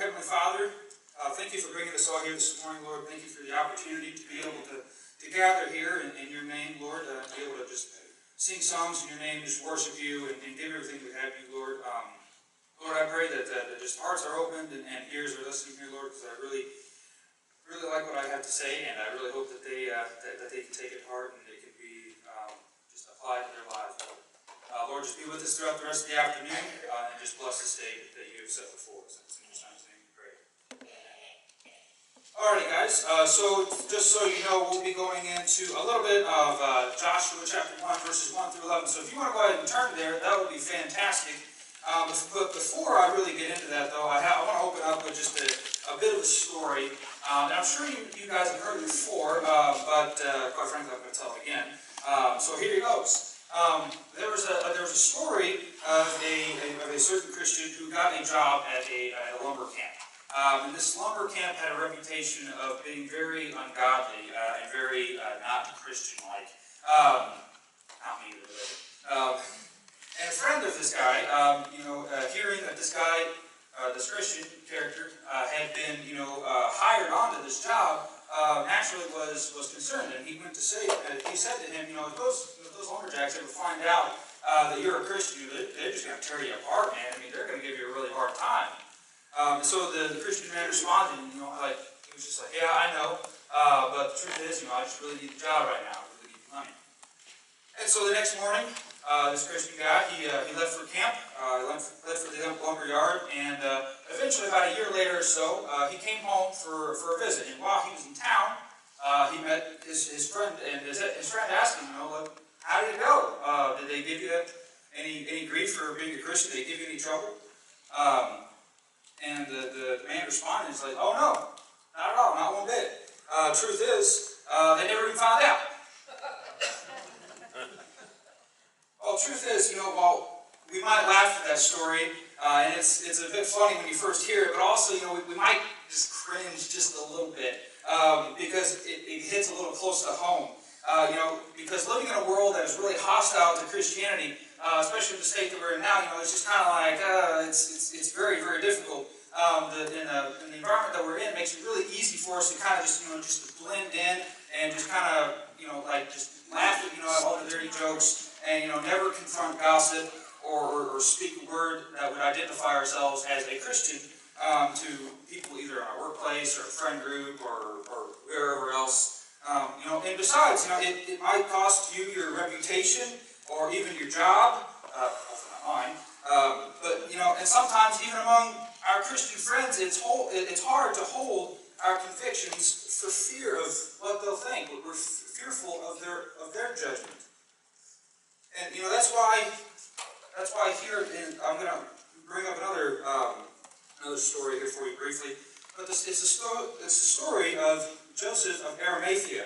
Dear Heavenly Father, thank you for bringing us all here this morning, Lord. Thank you for the opportunity to be able to gather here in your name, Lord, be able to just sing songs in your name, just worship you, and give everything we have you, Lord. Lord, I pray that just hearts are opened and ears are listening here, Lord, because I really like what I have to say, and I really hope that they can take it to heart and it can be just applied to their lives, Lord. Lord, just be with us throughout the rest of the afternoon, and just bless this day that you have set before us. In your son's name we pray. Alrighty, guys, so just so you know, we'll be going into a little bit of Joshua chapter 1, verses 1 through 11. So if you want to go ahead and turn there, that would be fantastic. But before I really get into that, though, I want to open up with just a bit of a story. And I'm sure you guys have heard it before, but quite frankly, I'm going to tell it again. So here it goes. There was a story of a certain Christian who got a job at a lumber camp. And this lumber camp had a reputation of being very ungodly and very not Christian-like. Not me, really. And a friend of this guy, hearing that this guy, this Christian character, had been, hired onto this job, naturally was concerned, and he went to say, he said to him, if those lumberjacks ever find out that you're a Christian, they're just going to tear you apart, man. I mean, they're going to give you a really hard time. And so the Christian man responded, he was just like, yeah, I know, but the truth is, I just really need the job right now. I really need the money. And so the next morning, this Christian guy, he left for camp, left for the lumber yard, and eventually, about a year later or so, he came home for a visit. And while he was in town, he met his friend, and his friend asked him, how did it go? Did they give you any grief for being a Christian? Did they give you any trouble? And the man responded, he's like, oh no, not at all, not one bit. Truth is, they never even found out. Well, truth is, while we might laugh at that story, and it's a bit funny when you first hear it, but also, we might just cringe just a little bit, because it hits a little close to home. Because living in a world that is really hostile to Christianity, especially in the state that we're in now, it's just kind of like, it's very, very difficult. In the environment that we're in, it makes it really easy for us to kind of just, just to blend in and just kind of, just laugh at, all the dirty jokes and, never confront gossip or speak a word that would identify ourselves as a Christian to people either in our workplace or a friend group or wherever else. And besides, it might cost you your reputation or even your job, hopefully not mine, but, and sometimes even among our Christian friends, it's hard to hold our convictions for fear of what they'll think. We're fearful of their judgment. And, that's why here, I'm going to bring up another story here for you briefly, but it's a story of Joseph of Arimathea.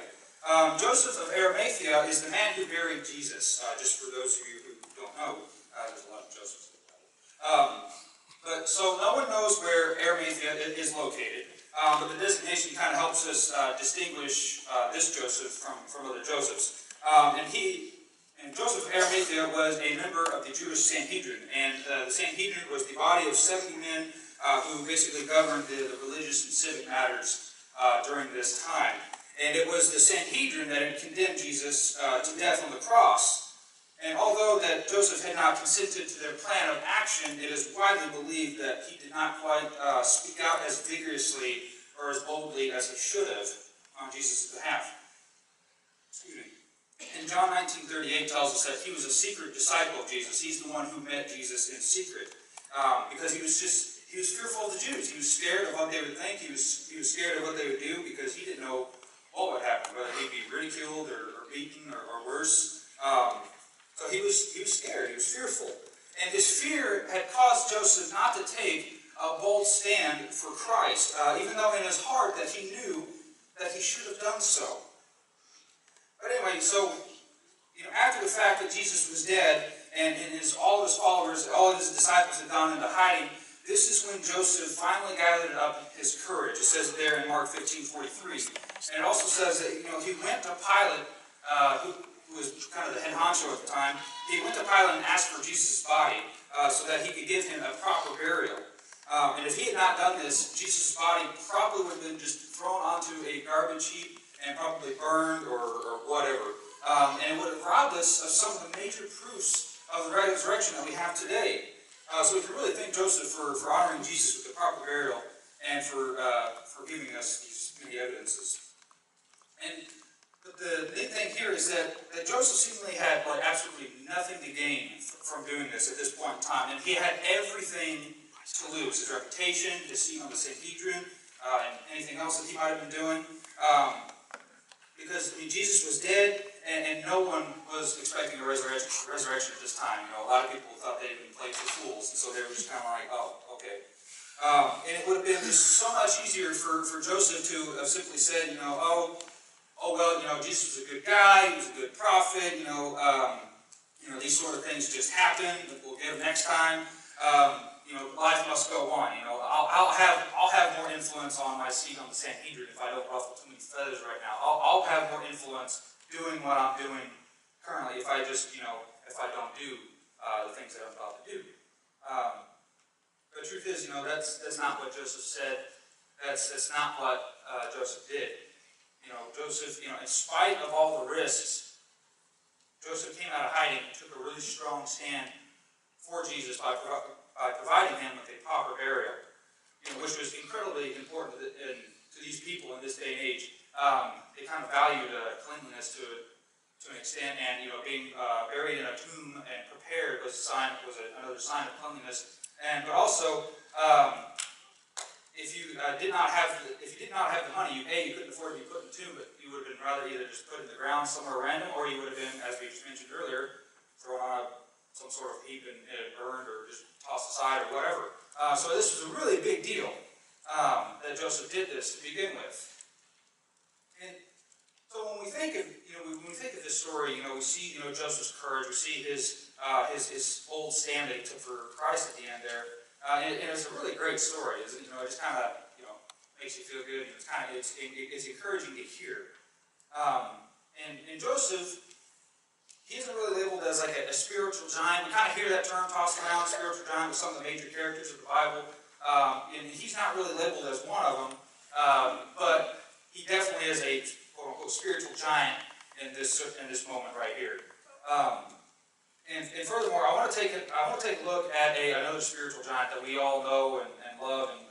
Joseph of Arimathea is the man who buried Jesus, just for those of you who don't know. There's a lot of Josephs in the Bible. But so no one knows where Arimathea is located, but the designation kind of helps us distinguish this Joseph from other Josephs. And Joseph of Arimathea was a member of the Jewish Sanhedrin, and the Sanhedrin was the body of 70 men who basically governed the religious and civic matters during this time. And it was the Sanhedrin that had condemned Jesus to death on the cross. And although that Joseph had not consented to their plan of action, it is widely believed that he did not quite speak out as vigorously or as boldly as he should have on Jesus' behalf. Excuse me. And John 19:38 tells us that he was a secret disciple of Jesus. He's the one who met Jesus in secret because he was fearful of the Jews. He was scared of what they would think. He was scared of what they would do because he didn't know what would happen, whether he'd be ridiculed or beaten or worse. So he was scared, he was fearful. And his fear had caused Joseph not to take a bold stand for Christ, even though in his heart that he knew that he should have done so. But anyway, so after the fact that Jesus was dead and all of his followers, all of his disciples had gone into hiding, this is when Joseph finally gathered up his courage. It says it there in Mark 15:43. And it also says that he went to Pilate, who was kind of the head honcho at the time. He went to Pilate and asked for Jesus' body so that he could give him a proper burial. And if he had not done this, Jesus' body probably would have been just thrown onto a garbage heap and probably burned or whatever. And it would have robbed us of some of the major proofs of the resurrection that we have today. So we can really thank Joseph for honoring Jesus with the proper burial and for giving us these many evidences. And the neat thing here is that Joseph seemingly had absolutely nothing to gain from doing this at this point in time. And he had everything to lose: his reputation, his seat on the Sanhedrin, and anything else that he might have been doing. Because Jesus was dead, and no one was expecting a resurrection at this time. A lot of people thought they'd been played for fools, and so they were just kind of like, oh, okay. And it would have been just so much easier for Joseph to have simply said, oh well, Jesus was a good guy, he was a good prophet, these sort of things just happen. We'll get him next time. Life must go on. I'll have more influence on my seat on the Sanhedrin if I don't ruffle too many feathers right now. I'll have more influence doing what I'm doing currently if I just, if I don't do the things that I'm about to do. But the truth is, that's not what Joseph said. That's not what Joseph did. Joseph, in spite of all the risks, Joseph came out of hiding and took a really strong stand for Jesus by providing him with a proper burial, which was incredibly important to these people in this day and age. They kind of valued cleanliness to an extent, and being buried in a tomb and prepared was another sign of cleanliness. But also, if you did not have the money, you couldn't afford to be put in the tomb, but you would have been rather either just put in the ground somewhere random, or you would have been, as we just mentioned earlier, thrown on some sort of heap and burned or just tossed aside or whatever. So this was a really big deal that Joseph did this to begin with. And so when we think of this story, we see Joseph's courage, we see his bold stand that he took for Christ at the end there. And it's a really great story. It just kind of makes you feel good. It's encouraging to hear. And Joseph, he isn't really labeled as like a spiritual giant. We kind of hear that term tossed around, spiritual giant, with some of the major characters of the Bible. And he's not really labeled as one of them, but he definitely is a quote-unquote spiritual giant in this moment right here. And furthermore, I want to take a look at another spiritual giant that we all know and love, and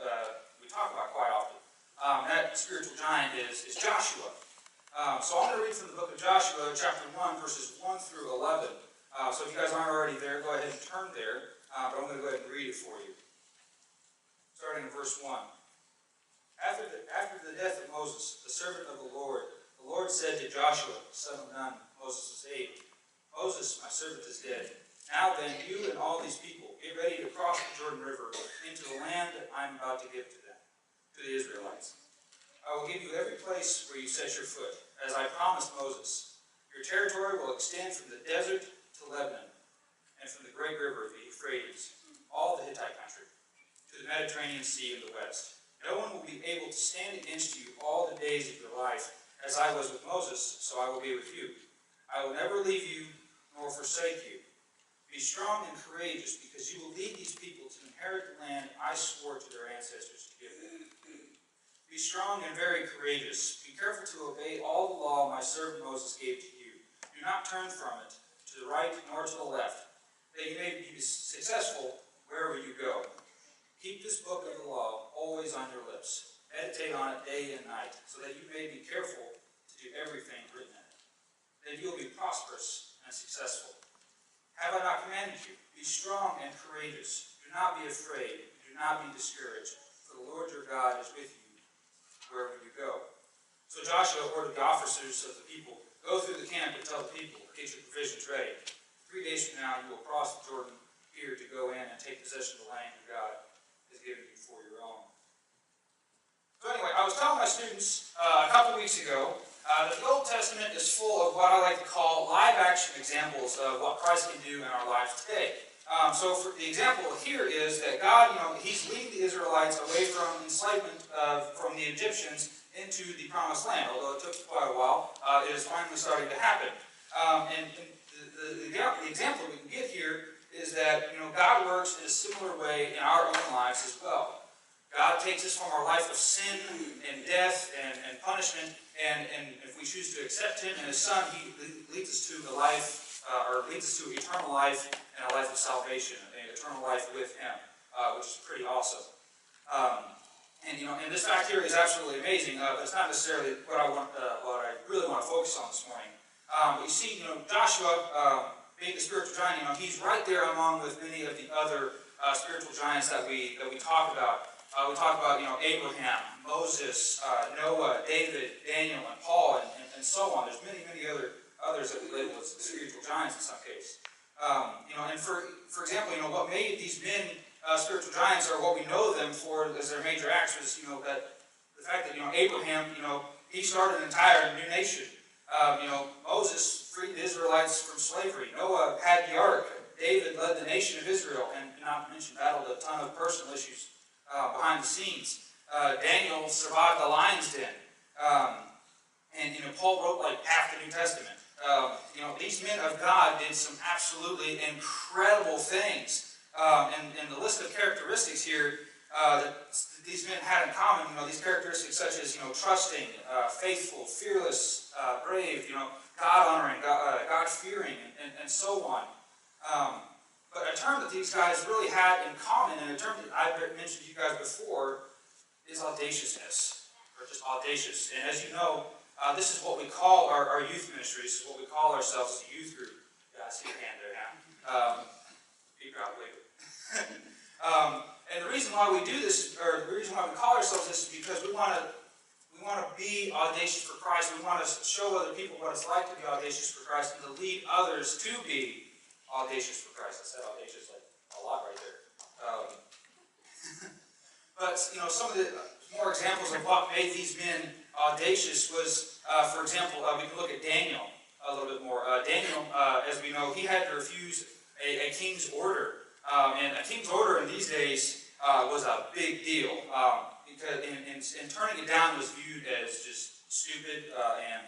we talk about quite often. That spiritual giant is Joshua. So I'm going to read from the book of Joshua, chapter 1, verses 1 through 11. So if you guys aren't already there, go ahead and turn there. But I'm going to go ahead and read it for you. Starting in verse 1. After the death of Moses, the servant of the Lord said to Joshua, son of Nun, Moses' aide, Moses, my servant, is dead. Now then, you and all these people, get ready to cross the Jordan River into the land that I am about to give to them, to the Israelites. I will give you every place where you set your foot, as I promised Moses. Your territory will extend from the desert to Lebanon, and from the great river of the Euphrates, all the Hittite country, to the Mediterranean Sea in the west. No one will be able to stand against you all the days of your life. As I was with Moses, so I will be with you. I will never leave you nor forsake you. Be strong and courageous, because you will lead these people to inherit the land I swore to their ancestors to give them. Be strong and very courageous. Be careful to obey all the law my servant Moses gave to you. Do not turn from it to the right nor to the left, that you may be successful wherever you go. Keep this book of the law always on your lips. Meditate on it day and night, so that you may be careful to do everything written in it. Then you will be prosperous and successful. Have I not commanded you? Be strong and courageous. Do not be afraid. Do not be discouraged, for the Lord your God is with you wherever you go. So Joshua ordered the officers of the people, go through the camp and tell the people, get your provisions ready. 3 days from now you will cross the Jordan here to go in and take possession of the land your God has given you for your own. So anyway, I was telling my students a couple weeks ago that the Old Testament is full of what I like to call live-action examples of what Christ can do in our lives today. So for the example here is that God, He's leading the Israelites away from enslavement from the Egyptians into the Promised Land. Although it took quite a while, it is finally starting to happen. And the example we can get here is that, God works in a similar way in our own lives as well. God takes us from our life of sin and death and punishment, and if we choose to accept Him and His Son, He leads us to the life, or leads us to eternal life and a life of salvation, an eternal life with Him, which is pretty awesome. And this fact here is absolutely amazing, but it's not necessarily what I really want to focus on this morning. But you see, Joshua, being the spiritual giant, he's right there among with many of the other spiritual giants that we talk about. We talk about, Abraham, Moses, Noah, David, Daniel, and Paul, and so on. There's many others that we label as spiritual giants in some cases. And for example, what made these men spiritual giants, or what we know them for as their major acts, was, that the fact that, Abraham, he started an entire new nation. Moses freed the Israelites from slavery. Noah had the ark. David led the nation of Israel, and not to mention battled a ton of personal issues behind the scenes. Daniel survived the lion's den. And Paul wrote like half the New Testament. These men of God did some absolutely incredible things. And the list of characteristics here that these men had in common, these characteristics such as, trusting, faithful, fearless, brave, God-honoring, God-fearing, and so on. But a term that these guys really had in common, and a term that I've mentioned to you guys before, is audaciousness, or just audacious. And as you know, this is what we call our youth ministry. This is what we call ourselves as a youth group. Yeah, I see your hand there, yeah. Be proud, believe it. And the reason why we do this, or the reason why we call ourselves this, is because we want to be audacious for Christ. We want to show other people what it's like to be audacious for Christ, and to lead others to be audacious for Christ. I said audacious like a lot right there. But some of the more examples of what made these men audacious was, for example, we can look at Daniel a little bit more. Daniel, as we know, he had to refuse a king's order. And a king's order in these days was a big deal, because and turning it down was viewed as just stupid and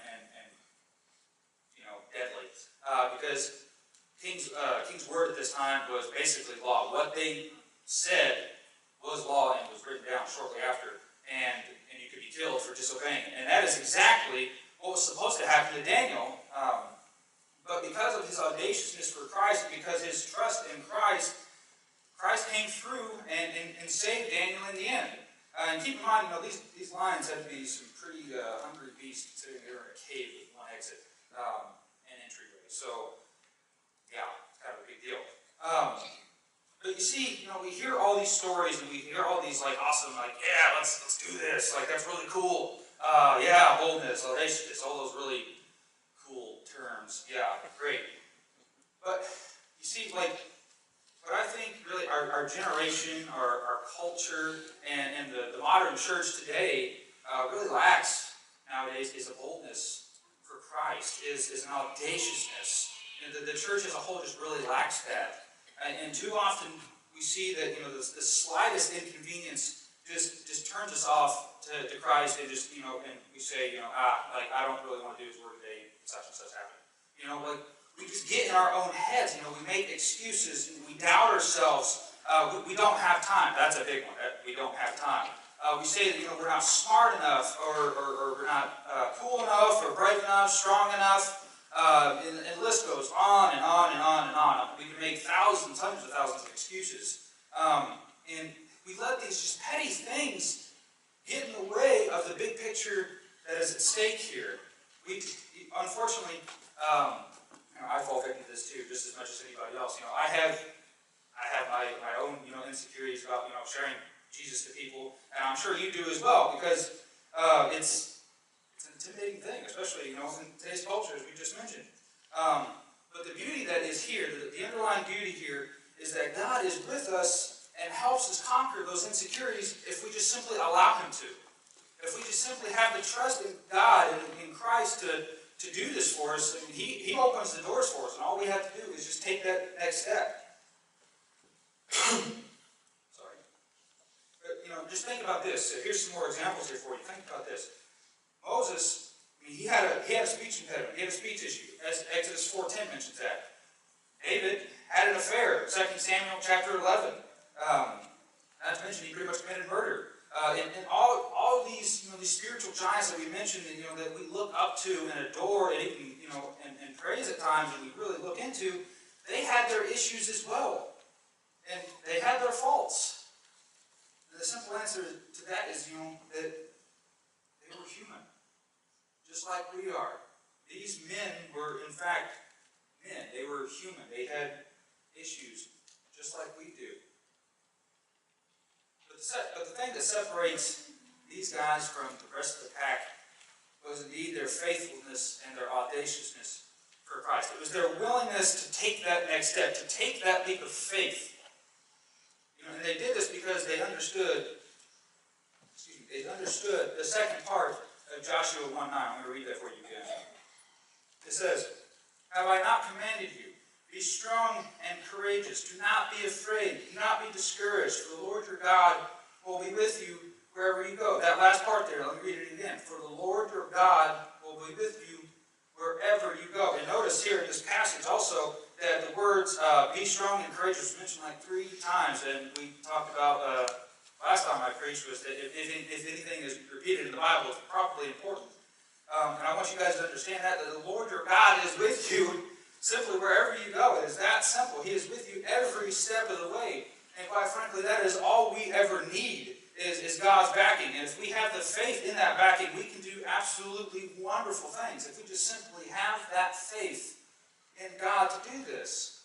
deadly, because king's word at this time was basically law. What they said was law and was written down shortly after, and you could be killed for disobeying it. And that is exactly what was supposed to happen to Daniel. But because of his audaciousness for Christ, because his trust in Christ came through and saved Daniel in the end. And keep in mind, these lions had to be some pretty hungry beasts, considering they were in a cave with one exit and entryway. So, yeah, it's kind of a big deal. But you see, we hear all these stories, and we hear all these awesome, yeah, let's do this. That's really cool. Yeah, boldness, audaciousness, all those really cool terms. Yeah, great. But you see, what I think really our generation, our culture, and the modern church today really lacks nowadays is a boldness for Christ, is an audaciousness. The church as a whole just really lacks that. And too often we see that the slightest inconvenience just turns us off to Christ, and just and we say I don't really want to do His word today. Such and such happened. We just get in our own heads. We make excuses, and we doubt ourselves. We don't have time. That's a big one. We don't have time. We say that we're not smart enough, or we're not cool enough, or brave enough, strong enough. And the list goes on and on and on and on. We can make thousands, hundreds of thousands of excuses. And we let these just petty things get in the way of the big picture that is at stake here. Unfortunately, I fall victim to this too, just as much as anybody else. I have my own insecurities about sharing Jesus to people, and I'm sure you do as well, because it's an intimidating thing, especially in today's culture, as we just mentioned. But the beauty that is here, the underlying beauty here, is that God is with us and helps us conquer those insecurities if we just simply allow Him to. If we just simply have the trust in God and in Christ to do this for us, He opens the doors for us, and all we have to do is just take that next step. Sorry. But, just think about this. Here's some more examples here for you. Think about this. Moses, he had a speech impediment. He had a speech issue. As Exodus 4:10 mentions that. David had an affair, 2 Samuel chapter 11. Not to mention he pretty much committed murder. And all of these, these spiritual giants that we mentioned, that we look up to and adore and even, and praise at times, and we really look into, they had their issues as well. And they had their faults. And the simple answer to that is, that they were human. Just like we are. These men were, in fact, men. They were human. They had issues, just like we do. But the thing that separates these guys from the rest of the pack was indeed their faithfulness and their audaciousness for Christ. It was their willingness to take that next step, to take that leap of faith. And they did this because they understood the second part of Joshua 1:9. I'm going to read that for you again. It says, "Have I not commanded you? Be strong and courageous. Do not be afraid. Do not be discouraged. For the Lord your God will be with you wherever you go." That last part there, let me read it again. "For the Lord your God will be with you wherever you go." And notice here in this passage also that the words be strong and courageous was mentioned like 3 times. And we talked about last time I preached was that if anything is repeated in the Bible, it's probably important. And I want you guys to understand that the Lord your God is with you simply wherever you go. It is that simple. He is with you every step of the way. And quite frankly, that is all we ever need is God's backing. And if we have the faith in that backing, we can do absolutely wonderful things. If we just simply have that faith in God to do this.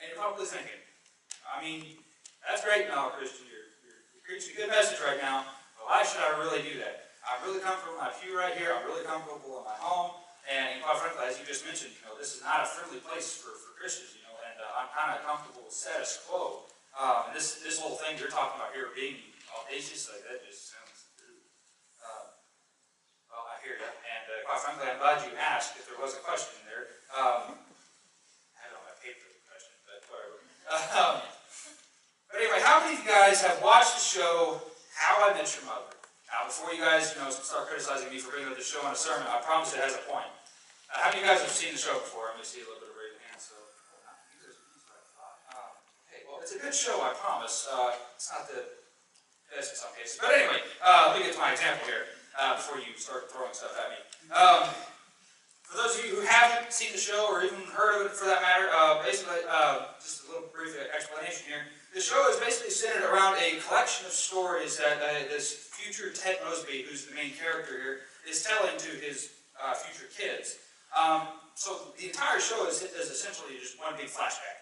And you're probably thinking, that's great now, Christian. You're preaching a good message right now, but why should I really do that? I'm really comfortable in my pew right here. I'm really comfortable in my home. And quite frankly, as you just mentioned, this is not a friendly place for Christians, and I'm kind of comfortable with status quo. And this whole thing you're talking about here, being audacious, like that just sounds rude. Well, I hear you. And quite frankly, I'm glad you asked if there was a question there. I had it on my paper, the question, but whatever. But anyway, how many of you guys have watched the show How I Met Your Mother? Now, before you guys, start criticizing me for bringing up the show on a sermon, I promise it has a point. How many of you guys have seen the show before? Let me see a little bit of raised hands. So, okay, well, it's a good show, I promise. It's not the best in some cases. But anyway, let me get to my example here before you start throwing stuff at me. For those of you who haven't seen the show or even heard of it for that matter, basically, just a little brief explanation here. The show is basically centered around a collection of stories that this future Ted Mosby, who's the main character here, is telling to his future kids. So the entire show is essentially just one big flashback.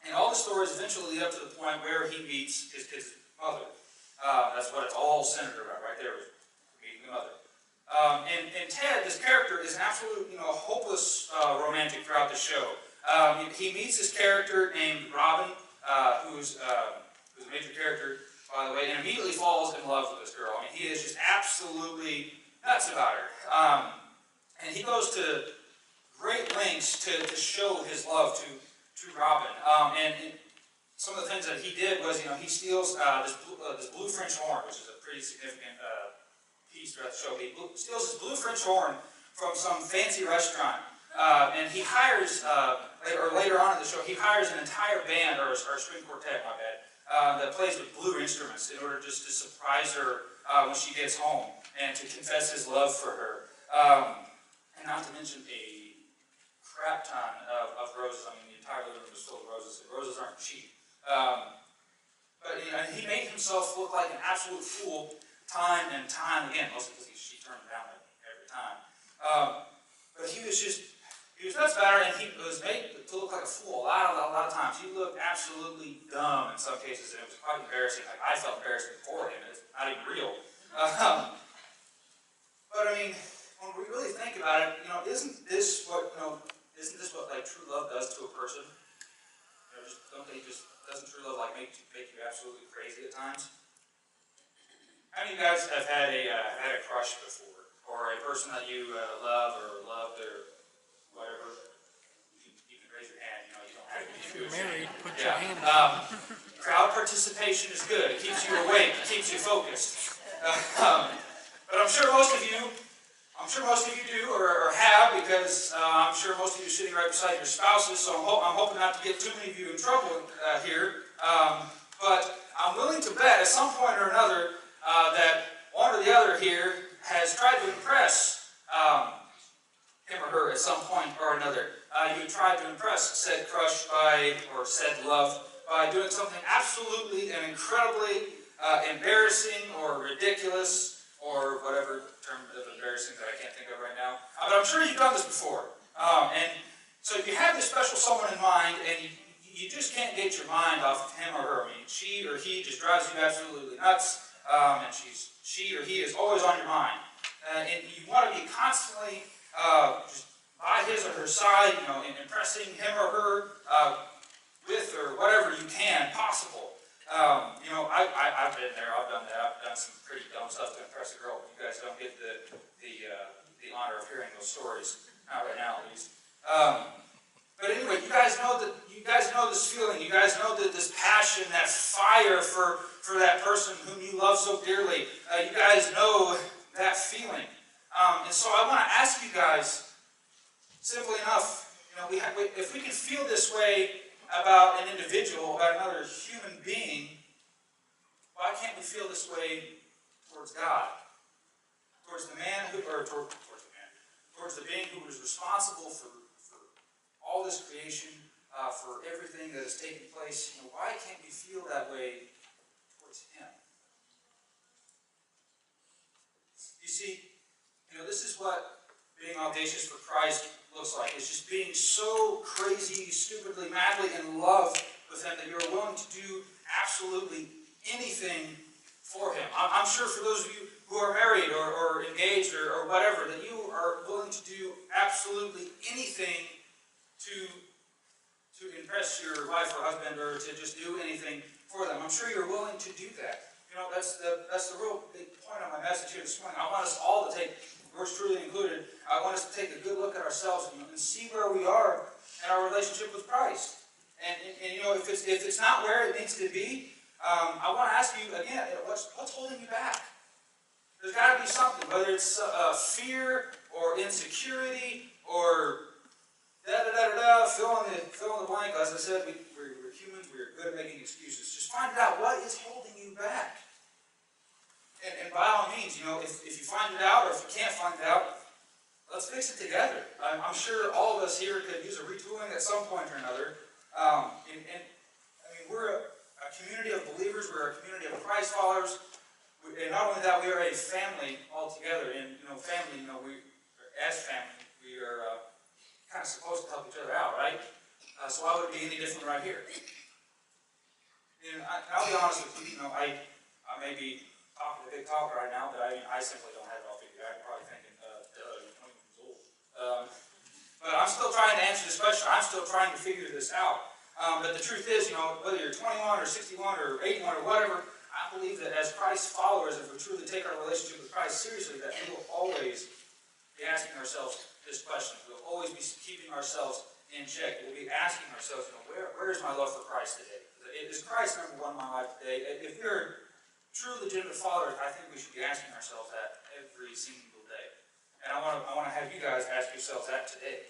And all the stories eventually lead up to the point where he meets his kid's mother. That's what it's all centered around, right there, meeting the mother. And Ted, this character, is an absolute, hopeless romantic throughout the show. He meets this character named Robin, who's a major character, by the way, and immediately falls in love with this girl. He is just absolutely nuts about her. And he goes to great lengths to show his love to Robin. And some of the things that he did was, he steals this blue French horn, which is a pretty significant piece throughout the show. He steals this blue French horn from some fancy restaurant. And he hires, later on in the show, he hires an entire band, or a string quartet, my bad, that plays with blue instruments in order just to surprise her when she gets home and to confess his love for her. And not to mention a crap ton of roses. The entire living room is full of roses, and roses aren't cheap. But he made himself look like an absolute fool time and time again, mostly because she turned him down every time. But he was nuts about her, and he was made to look like a fool a lot of times. He looked absolutely dumb in some cases, and it was quite embarrassing. Like, I felt embarrassed for him. It's not even real. But when we really think about it, isn't this what like true love does to a person? Doesn't true love like make you absolutely crazy at times? How many of you guys have had a crush before, or a person that you love or loved or whatever? You can raise your hand. You don't have to be. If you're married, put your hand up. Crowd participation is good. It keeps you awake. It keeps you focused. But I'm sure most of you do or have, because I'm sure most of you sitting right beside your spouses, so I'm hoping not to get too many of you in trouble here. But I'm willing to bet at some point or another that one or the other here has tried to impress him or her at some point or another. You tried to impress said crush or said love by doing something absolutely and incredibly embarrassing or ridiculous or whatever term of embarrassing that I can't think of right now. But I'm sure you've done this before. And so if you have this special someone in mind and you just can't get your mind off of him or her, I mean, she or he just drives you absolutely nuts, and she or he is always on your mind. And you want to be constantly just by his or her side, and impressing him or her with or whatever you can possible. I've been there. I've done that. I've done some pretty dumb stuff to impress a girl. You guys don't get the honor of hearing those stories, not right now at least. But anyway, you guys know this feeling. You guys know that this passion, that fire for that person whom you love so dearly. You guys know that feeling. And so I want to ask you guys, simply enough, if we can feel this way about an individual, about another human being, why can't we feel this way towards God? Towards the man towards the being who was responsible for all this creation, for everything that has taken place. Why can't we feel that way towards him? You see, this is what being audacious for Christ looks like. It's just being so crazy, stupidly, madly in love with him that you're willing to do absolutely anything for him. I'm sure for those of you who are married or engaged or whatever, that you are willing to do absolutely anything to impress your wife or husband, or to just do anything for them. I'm sure you're willing to do that. That's the real big point of my message here this morning. I want us all to take, yours truly included, I want us to take a good look at ourselves and see where we are in our relationship with Christ. And if it's not where it needs to be, I want to ask you again, what's holding you back? There's got to be something, whether it's fear or insecurity or fill in the blank. As I said, we're humans. We're good at making excuses. Just find out what is holding you back. And by all means, if you find it out, or if you can't find it out, let's fix it together. I'm sure all of us here could use a retooling at some point or another. We're a community of believers. We're a community of Christ followers. And not only that, we are a family altogether. And family, as family, we are kind of supposed to help each other out, right? So why would it be any different right here? And I'll be honest with you. I may be talking a big talk right now, but I simply don't have it all figured out. You're probably thinking, you're 20 years old. But I'm still trying to answer this question. I'm still trying to figure this out. But the truth is, whether you're 21 or 61 or 81 or whatever, I believe that as Christ's followers, if we truly take our relationship with Christ seriously, that we will always be asking ourselves this question. We'll always be keeping ourselves in check. We'll be asking ourselves, where is my love for Christ today? Is Christ number one in my life today? If we're true, legitimate followers, I think we should be asking ourselves that every single day. And I want to have you guys ask yourselves that today.